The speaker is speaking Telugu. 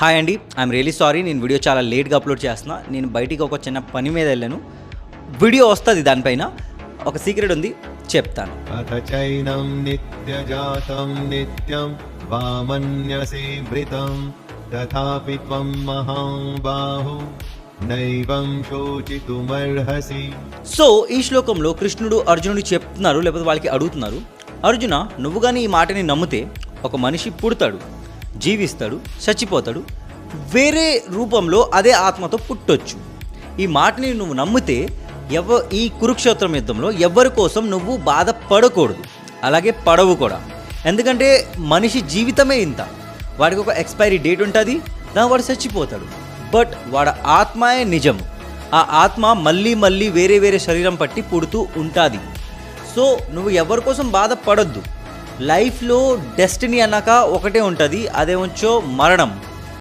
హాయ్ అండి, ఐఎమ్ రియలీ సారీ. నేను వీడియో చాలా లేట్గా అప్లోడ్ చేస్తున్నా. నేను బయటికి ఒక చిన్న పని మీద వెళ్ళాను. వీడియో వస్తుంది, దానిపైన ఒక సీక్రెట్ ఉంది, చెప్తాను. అథ చైనం నిత్యజాతం నిత్యం వామన్యసేవృతం తథాపి త్వం మహాబాహు నైవం శోచితుమర్హసి. సో ఈ శ్లోకంలో కృష్ణుడు అర్జునుడికి చెప్తున్నారు, లేకపోతే వాళ్ళకి అడుగుతున్నారు, అర్జున, నువ్వు కానీ ఈ మాటని నమ్మితే ఒక మనిషి పుడతాడు, జీవిస్తాడు, చచ్చిపోతాడు, వేరే రూపంలో అదే ఆత్మతో పుట్టొచ్చు. ఈ మాటని నువ్వు నమ్మితే ఈ కురుక్షేత్రం యుద్ధంలో ఎవరి కోసం నువ్వు బాధపడకూడదు, అలాగే పడవు కూడా. ఎందుకంటే మనిషి జీవితమే ఇంత, వాడికి ఒక ఎక్స్పైరీ డేట్ ఉంటుంది, దాని వాడు చచ్చిపోతాడు. బట్ వాడి ఆత్మయే నిజం. ఆ ఆత్మ మళ్ళీ మళ్ళీ వేరే వేరే శరీరం పట్టి పుడుతూ ఉంటుంది. సో నువ్వు ఎవరి కోసం బాధపడొద్దు. లైఫ్లో డెస్టినీ అన్నాక ఒకటే ఉంటుంది, అదేమొచ్చో మరణం.